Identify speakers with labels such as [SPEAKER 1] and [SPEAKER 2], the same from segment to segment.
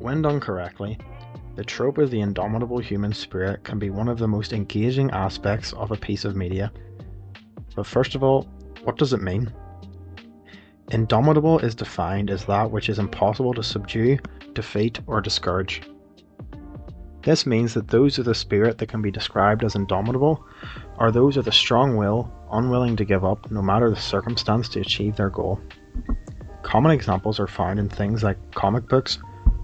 [SPEAKER 1] When done correctly, the trope of the indomitable human spirit can be one of the most engaging aspects of a piece of media. But first of all, what does it mean? Indomitable is defined as that which is impossible to subdue, defeat, or discourage. This means that those of the spirit that can be described as indomitable are those with a strong will, unwilling to give up no matter the circumstance to achieve their goal. Common examples are found in things like comic books,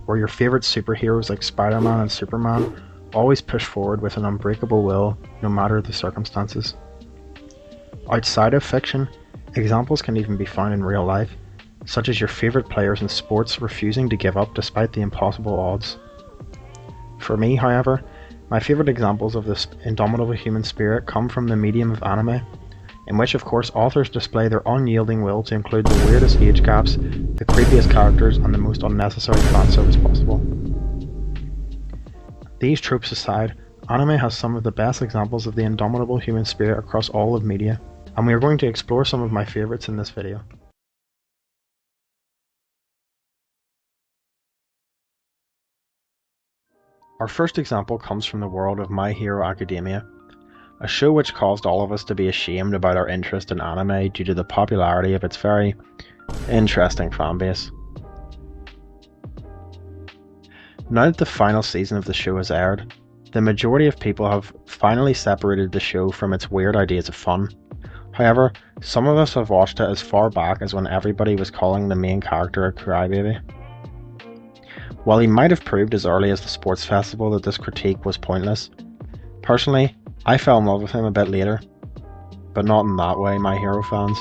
[SPEAKER 1] where your favourite superheroes like Spider-Man and Superman always push forward with an unbreakable will no matter the circumstances. Outside of fiction, examples can even be found in real life, such as your favourite players in sports refusing to give up despite the impossible odds. For me, however, my favourite examples of this indomitable human spirit come from the medium of anime, in which of course authors display their unyielding will to include the weirdest age gaps, the creepiest characters, and the most unnecessary fan service possible. These tropes aside, anime has some of the best examples of the indomitable human spirit across all of media, and we are going to explore some of my favourites in this video. Our first example comes from the world of My Hero Academia, a show which caused all of us to be ashamed about our interest in anime due to the popularity of its very interesting fanbase. Now that the final season of the show has aired, the majority of people have finally separated the show from its weird ideas of fun. However, some of us have watched it as far back as when everybody was calling the main character a crybaby. While he might have proved as early as the sports festival that this critique was pointless, personally, I fell in love with him a bit later, but not in that way, My Hero fans.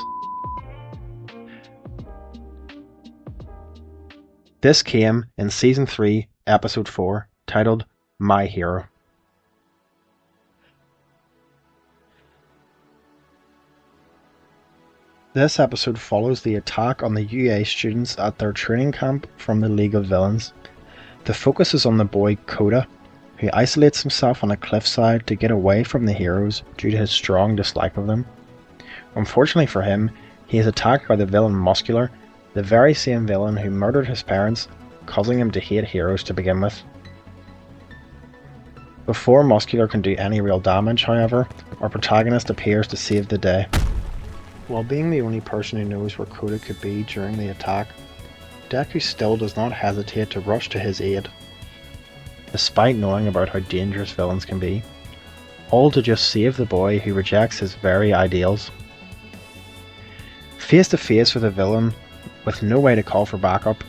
[SPEAKER 1] This came in Season 3, Episode 4, titled My Hero. This episode follows the attack on the UA students at their training camp from the League of Villains. The focus is on the boy Koda, who isolates himself on a cliffside to get away from the heroes due to his strong dislike of them. Unfortunately for him, he is attacked by the villain Muscular, the very same villain who murdered his parents, causing him to hate heroes to begin with. Before Muscular can do any real damage, however, our protagonist appears to save the day. While being the only person who knows where Koda could be during the attack, Deku still does not hesitate to rush to his aid, despite knowing about how dangerous villains can be, all to just save the boy who rejects his very ideals. Face to face with a villain with no way to call for backup,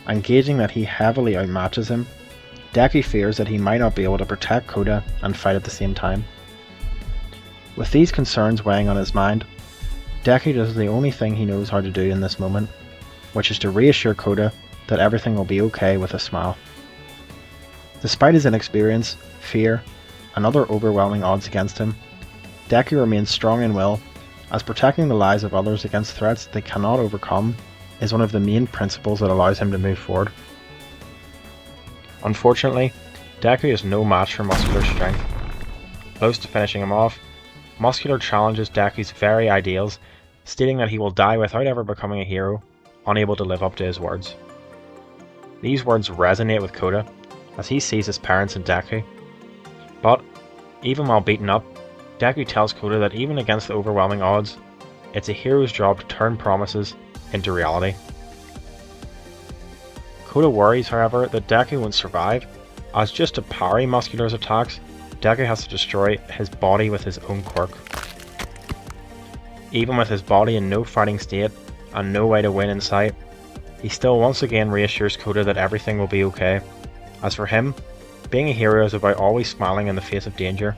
[SPEAKER 1] and gauging that he heavily outmatches him, Deku fears that he might not be able to protect Koda and fight at the same time. With these concerns weighing on his mind, Deku does the only thing he knows how to do in this moment, which is to reassure Koda that everything will be okay with a smile. Despite his inexperience, fear, and other overwhelming odds against him, Deku remains strong in will, as protecting the lives of others against threats they cannot overcome is one of the main principles that allows him to move forward. Unfortunately, Deku is no match for Muscular's strength. Close to finishing him off, Muscular challenges Deku's very ideals, stating that he will die without ever becoming a hero, unable to live up to his words. These words resonate with Koda, as he sees his parents in Deku. But, even while beaten up, Deku tells Koda that even against the overwhelming odds, it's a hero's job to turn promises into reality. Koda worries, however, that Deku won't survive, as just to parry Muscular's attacks, Deku has to destroy his body with his own quirk. Even with his body in no fighting state, and no way to win in sight, he still once again reassures Koda that everything will be okay. As for him, being a hero is about always smiling in the face of danger,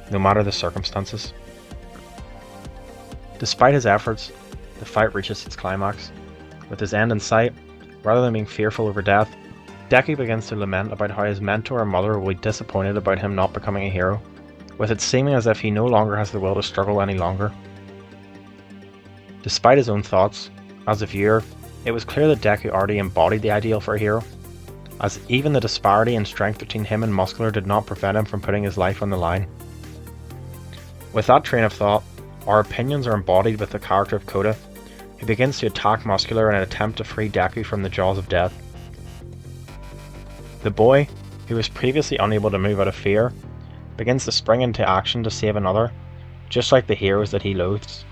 [SPEAKER 1] no matter the circumstances. Despite his efforts, the fight reaches its climax. With his end in sight, rather than being fearful over death, Deku begins to lament about how his mentor and mother will be disappointed about him not becoming a hero, with it seeming as if he no longer has the will to struggle any longer. Despite his own thoughts, as a viewer, it was clear that Deku already embodied the ideal for a hero, as even the disparity in strength between him and Muscular did not prevent him from putting his life on the line. With that train of thought, our opinions are embodied with the character of Koda, who begins to attack Muscular in an attempt to free Deku from the jaws of death. The boy, who was previously unable to move out of fear, begins to spring into action to save another, just like the heroes that he loathes.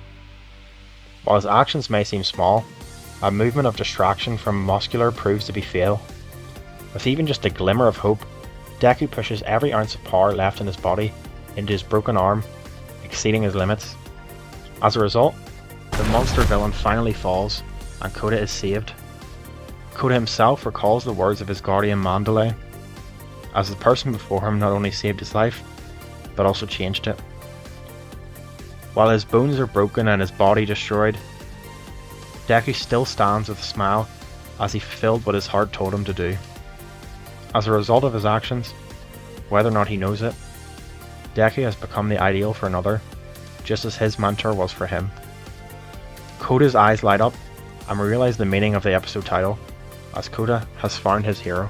[SPEAKER 1] While his actions may seem small, a movement of distraction from muscular proves to be fatal. With even just a glimmer of hope, Deku pushes every ounce of power left in his body into his broken arm, exceeding his limits. As a result, the monster villain finally falls, and Koda is saved. Koda himself recalls the words of his guardian Mandalay, as the person before him not only saved his life, but also changed it. While his bones are broken and his body destroyed, Deku still stands with a smile as he fulfilled what his heart told him to do. As a result of his actions, whether or not he knows it, Deku has become the ideal for another, just as his mentor was for him. Koda's eyes light up, and we realize the meaning of the episode title, as Koda has found his hero.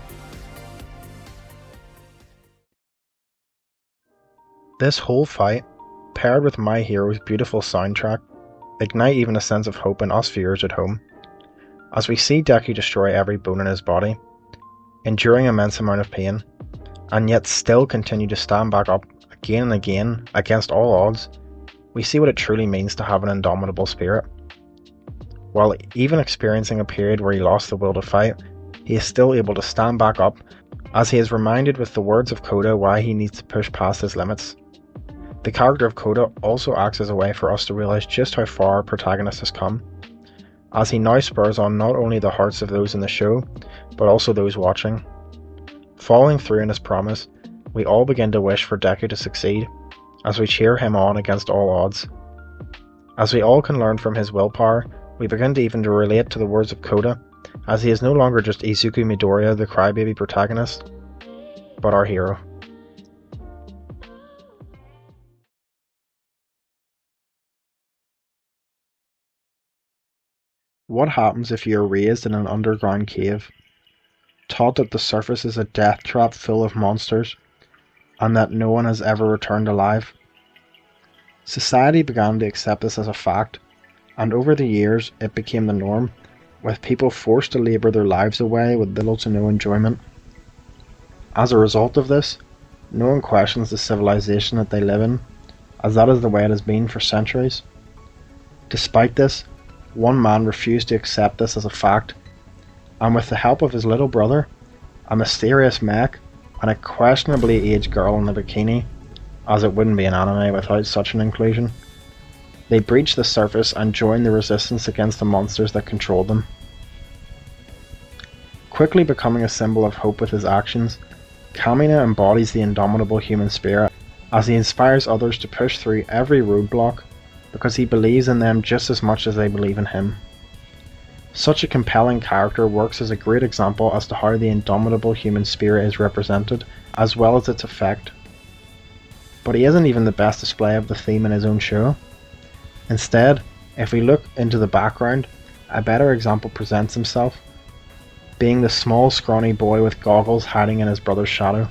[SPEAKER 1] This whole fight, paired with My Hero's beautiful soundtrack, ignite even a sense of hope in us viewers at home, as we see Deku destroy every bone in his body, enduring immense amount of pain, and yet still continue to stand back up again and again against all odds. We see what it truly means to have an indomitable spirit. While even experiencing a period where he lost the will to fight, he is still able to stand back up, as he is reminded with the words of Koda why he needs to push past his limits. The character of Koda also acts as a way for us to realise just how far our protagonist has come, as he now spurs on not only the hearts of those in the show, but also those watching. Following through in his promise, we all begin to wish for Deku to succeed, as we cheer him on against all odds. As we all can learn from his willpower, we begin to even relate to the words of Koda, as he is no longer just Izuku Midoriya, the crybaby protagonist, but our hero. What happens if you are raised in an underground cave, taught that the surface is a death trap full of monsters, and that no one has ever returned alive? Society began to accept this as a fact, and over the years it became the norm, with people forced to labour their lives away with little to no enjoyment. As a result of this, no one questions the civilization that they live in, as that is the way it has been for centuries. Despite this, one man refused to accept this as a fact, and with the help of his little brother, a mysterious mech, and a questionably aged girl in a bikini, as it wouldn't be an anime without such an inclusion, they breached the surface and joined the resistance against the monsters that controlled them. Quickly becoming a symbol of hope with his actions, Kamina embodies the indomitable human spirit, as he inspires others to push through every roadblock because he believes in them just as much as they believe in him. Such a compelling character works as a great example as to how the indomitable human spirit is represented, as well as its effect. But he isn't even the best display of the theme in his own show. Instead, if we look into the background, a better example presents himself, being the small scrawny boy with goggles hiding in his brother's shadow.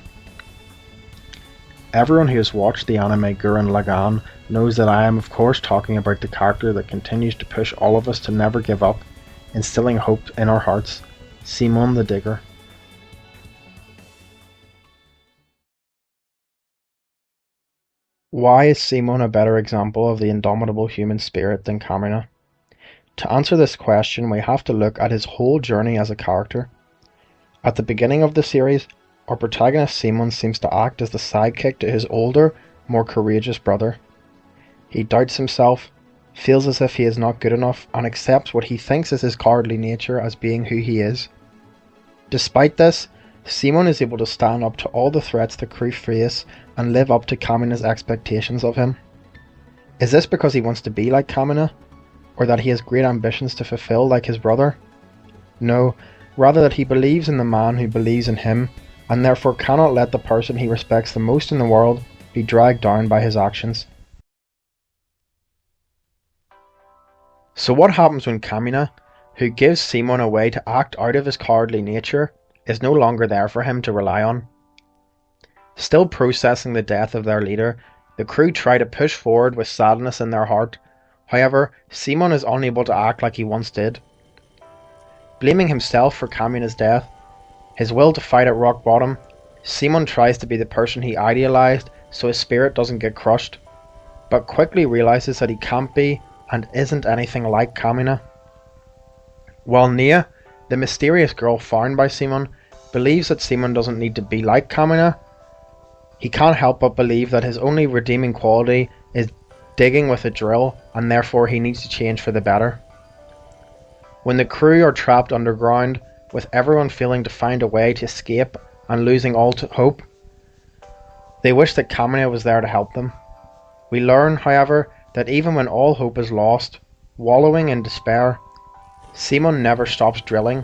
[SPEAKER 1] Everyone who has watched the anime Gurren Lagann knows that I am of course talking about the character that continues to push all of us to never give up, instilling hope in our hearts, Simon the Digger. Why is Simon a better example of the indomitable human spirit than Kamina? To answer this question, we have to look at his whole journey as a character. At the beginning of the series, our protagonist Simon seems to act as the sidekick to his older, more courageous brother. He doubts himself, feels as if he is not good enough, and accepts what he thinks is his cowardly nature as being who he is. Despite this, Simon is able to stand up to all the threats the crew face and live up to Kamina's expectations of him. Is this because he wants to be like Kamina, or that he has great ambitions to fulfill like his brother? No, rather that he believes in the man who believes in him, and therefore cannot let the person he respects the most in the world be dragged down by his actions. So what happens when Kamina, who gives Simon a way to act out of his cowardly nature, is no longer there for him to rely on? Still processing the death of their leader, the crew try to push forward with sadness in their heart. However, Simon is unable to act like he once did. Blaming himself for Kamina's death, His will to fight at rock bottom, Simon tries to be the person he idealized so his spirit doesn't get crushed, but quickly realizes that he can't be and isn't anything like Kamina. While Nia, the mysterious girl found by Simon, believes that Simon doesn't need to be like Kamina, he can't help but believe that his only redeeming quality is digging with a drill, and therefore he needs to change for the better. When the crew are trapped underground, with everyone failing to find a way to escape and losing all hope, they wish that Kamina was there to help them. We learn, however, that even when all hope is lost, wallowing in despair, Simon never stops drilling.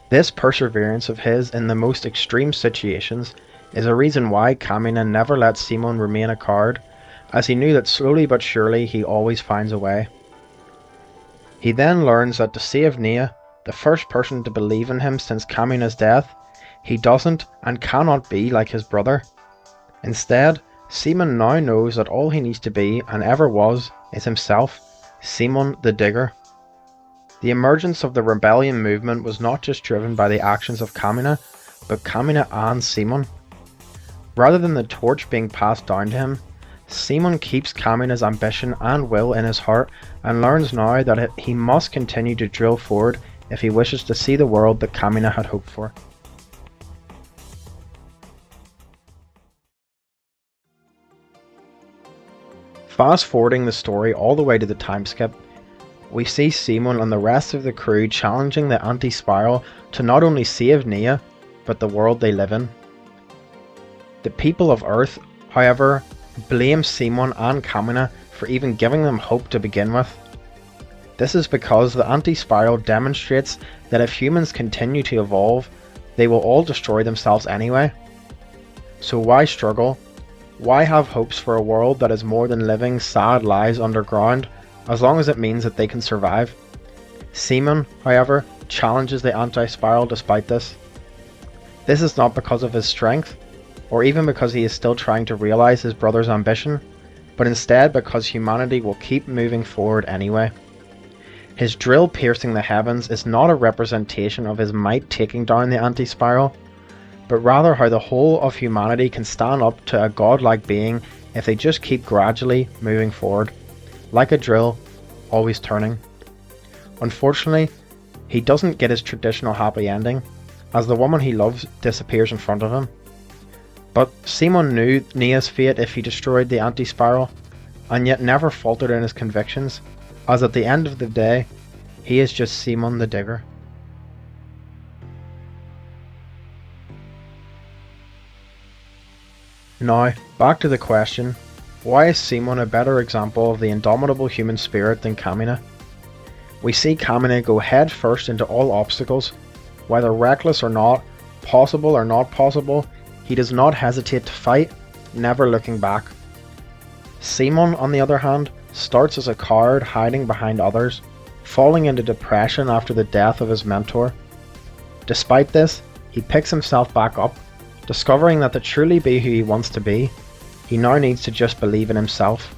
[SPEAKER 1] This perseverance of his in the most extreme situations is a reason why Kamina never let Simon remain a coward, as he knew that slowly but surely he always finds a way. He then learns that to save Nia, the first person to believe in him since Kamina's death, he doesn't and cannot be like his brother. Instead, Simon now knows that all he needs to be, and ever was, is himself, Simon the Digger. The emergence of the rebellion movement was not just driven by the actions of Kamina, but Kamina and Simon. Rather than the torch being passed down to him, Simon keeps Kamina's ambition and will in his heart and learns now that he must continue to drill forward if he wishes to see the world that Kamina had hoped for. Fast forwarding the story all the way to the time skip, we see Simon and the rest of the crew challenging the anti-spiral to not only save Nia, but the world they live in. The people of Earth, however, blame Simon and Kamina for even giving them hope to begin with. This is because the anti-spiral demonstrates that if humans continue to evolve, they will all destroy themselves anyway. So why struggle? Why have hopes for a world that is more than living sad lives underground, as long as it means that they can survive? Simon, however, challenges the anti-spiral despite this. This is not because of his strength, or even because he is still trying to realize his brother's ambition, but instead because humanity will keep moving forward anyway. His drill piercing the heavens is not a representation of his might taking down the anti-spiral, but rather how the whole of humanity can stand up to a godlike being if they just keep gradually moving forward, like a drill, always turning. Unfortunately, he doesn't get his traditional happy ending, as the woman he loves disappears in front of him. But Simon knew Nia's fate if he destroyed the anti-spiral, and yet never faltered in his convictions, as at the end of the day, he is just Simon the Digger. Now, back to the question, why is Simon a better example of the indomitable human spirit than Kamina? We see Kamina go head first into all obstacles, whether reckless or not, possible or not possible. He does not hesitate to fight, never looking back. Simon, on the other hand, starts as a coward hiding behind others, falling into depression after the death of his mentor. Despite this, he picks himself back up, discovering that to truly be who he wants to be, he now needs to just believe in himself.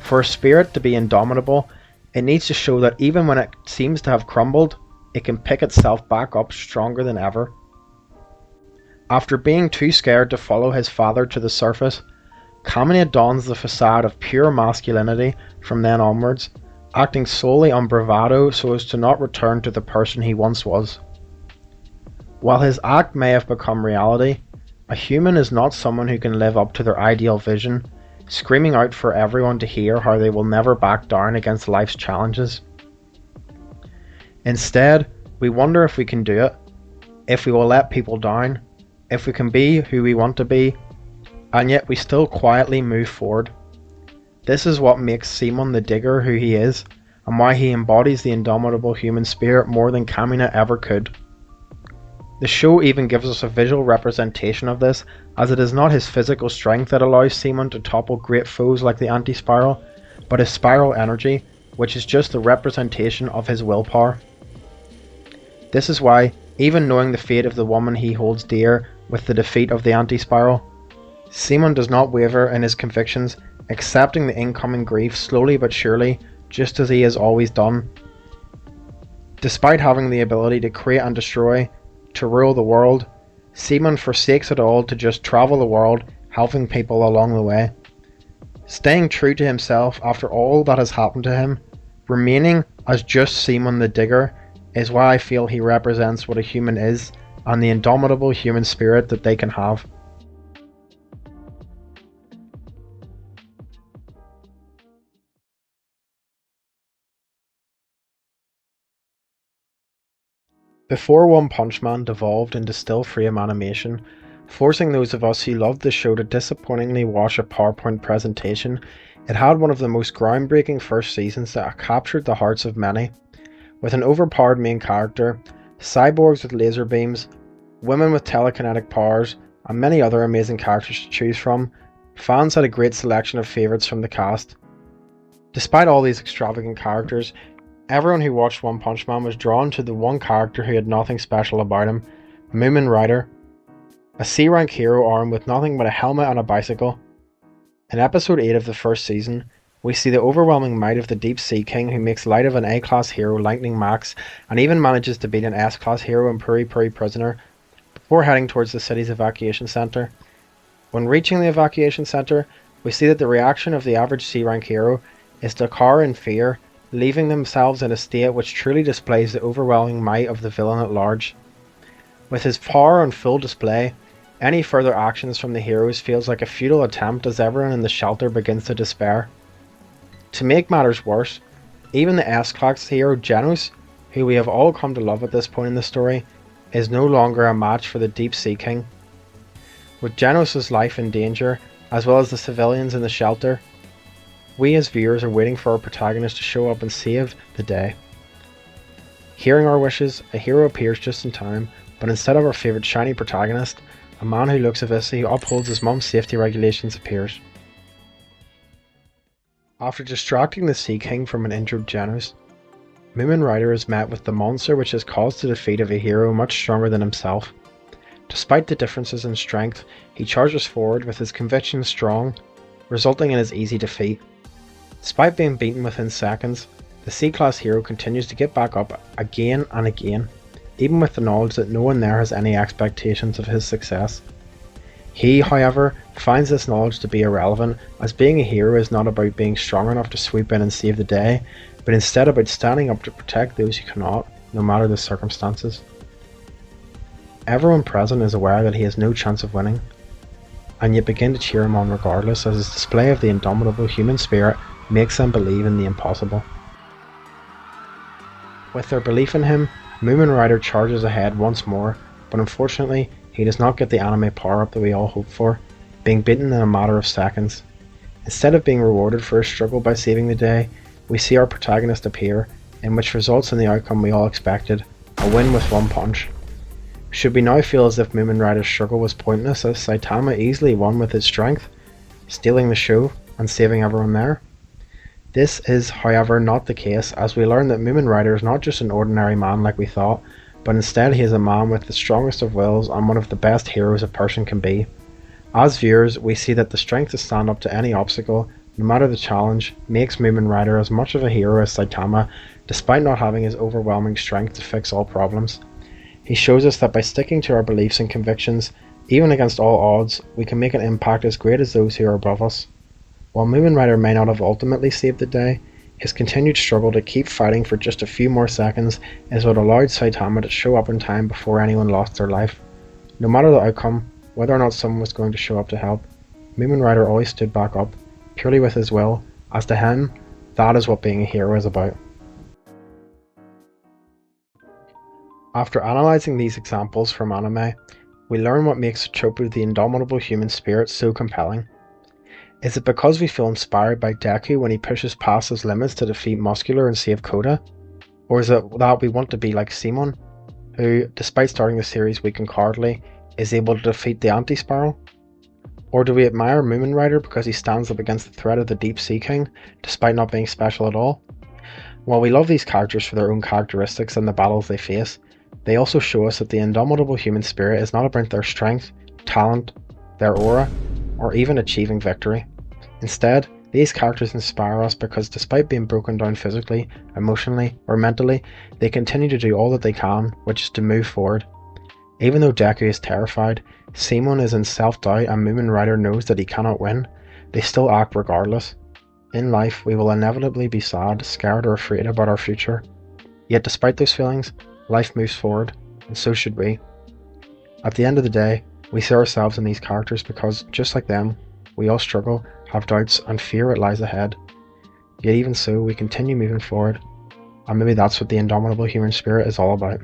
[SPEAKER 1] For a spirit to be indomitable, it needs to show that even when it seems to have crumbled, it can pick itself back up stronger than ever. After being too scared to follow his father to the surface, Kamina dons the facade of pure masculinity from then onwards, acting solely on bravado so as to not return to the person he once was. While his act may have become reality, a human is not someone who can live up to their ideal vision, screaming out for everyone to hear how they will never back down against life's challenges. Instead, we wonder if we can do it, if we will let people down, if we can be who we want to be, and yet we still quietly move forward. This is what makes Simon the Digger who he is, and why he embodies the indomitable human spirit more than Kamina ever could. The show even gives us a visual representation of this, as it is not his physical strength that allows Simon to topple great foes like the anti-spiral, but his spiral energy, which is just the representation of his willpower. This is why, even knowing the fate of the woman he holds dear with the defeat of the anti-spiral, Simon does not waver in his convictions, accepting the incoming grief slowly but surely, just as he has always done. Despite having the ability to create and destroy, to rule the world, Seaman forsakes it all to just travel the world, helping people along the way. Staying true to himself after all that has happened to him, remaining as just Seaman the Digger, is why I feel he represents what a human is and the indomitable human spirit that they can have. Before One Punch Man devolved into still frame animation, forcing those of us who loved the show to disappointingly watch a PowerPoint presentation, it had one of the most groundbreaking first seasons that captured the hearts of many. With an overpowered main character, cyborgs with laser beams, women with telekinetic powers, and many other amazing characters to choose from, fans had a great selection of favourites from the cast. Despite all these extravagant characters, everyone who watched One Punch Man was drawn to the one character who had nothing special about him, Moomin Rider, a C-rank hero armed with nothing but a helmet and a bicycle. In episode 8 of the first season, we see the overwhelming might of the Deep Sea King, who makes light of an A-class hero Lightning Max and even manages to beat an S-class hero in Puri Puri Prisoner before heading towards the city's evacuation centre. When reaching the evacuation centre, we see that the reaction of the average C-rank hero is to cower in fear, leaving themselves in a state which truly displays the overwhelming might of the villain at large. With his power on full display, any further actions from the heroes feels like a futile attempt as everyone in the shelter begins to despair. To make matters worse, even the S-class hero Genos, who we have all come to love at this point in the story, is no longer a match for the Deep Sea King. With Genos' life in danger, as well as the civilians in the shelter, we as viewers are waiting for our protagonist to show up and save the day. Hearing our wishes, a hero appears just in time, but instead of our favourite shiny protagonist, a man who looks as if he upholds his mum's safety regulations appears. After distracting the Sea King from an injured Genos, Moomin Rider is met with the monster which has caused the defeat of a hero much stronger than himself. Despite the differences in strength, he charges forward with his convictions strong, resulting in his easy defeat. Despite being beaten within seconds, the C-class hero continues to get back up again and again, even with the knowledge that no one there has any expectations of his success. He, however, finds this knowledge to be irrelevant, as being a hero is not about being strong enough to sweep in and save the day, but instead about standing up to protect those who cannot, no matter the circumstances. Everyone present is aware that he has no chance of winning, and yet begin to cheer him on regardless, as his display of the indomitable human spirit makes them believe in the impossible. With their belief in him, Moomin Rider charges ahead once more, but unfortunately he does not get the anime power-up that we all hoped for, being beaten in a matter of seconds. Instead of being rewarded for his struggle by saving the day, we see our protagonist appear, in which results in the outcome we all expected, a win with one punch. Should we now feel as if Moomin Rider's struggle was pointless, as Saitama easily won with his strength, stealing the show and saving everyone there? This is, however, not the case, as we learn that Moomin Rider is not just an ordinary man like we thought, but instead he is a man with the strongest of wills and one of the best heroes a person can be. As viewers, we see that the strength to stand up to any obstacle, no matter the challenge, makes Moomin Rider as much of a hero as Saitama, despite not having his overwhelming strength to fix all problems. He shows us that by sticking to our beliefs and convictions, even against all odds, we can make an impact as great as those who are above us. While Moomin Rider may not have ultimately saved the day, his continued struggle to keep fighting for just a few more seconds is what allowed Saitama to show up in time before anyone lost their life. No matter the outcome, whether or not someone was going to show up to help, Moomin Rider always stood back up, purely with his will, as to him, that is what being a hero is about. After analysing these examples from anime, we learn what makes the trope of the indomitable human spirit so compelling. Is it because we feel inspired by Deku when he pushes past his limits to defeat Muscular and save Koda? Or is it that we want to be like Simon, who, despite starting the series weak and cowardly, is able to defeat the Anti-Spiral? Or do we admire Moomin Rider because he stands up against the threat of the Deep Sea King, despite not being special at all? While we love these characters for their own characteristics and the battles they face, they also show us that the indomitable human spirit is not about their strength, talent, their aura, or even achieving victory. Instead, these characters inspire us because despite being broken down physically, emotionally, or mentally, they continue to do all that they can, which is to move forward. Even though Deku is terrified, Simon is in self-doubt and Moomin Rider knows that he cannot win, they still act regardless. In life, we will inevitably be sad, scared or afraid about our future. Yet despite those feelings, life moves forward, and so should we. At the end of the day, we see ourselves in these characters because, just like them, we all struggle, have doubts and fear what lies ahead. Yet even so, we continue moving forward, and maybe that's what the indomitable human spirit is all about.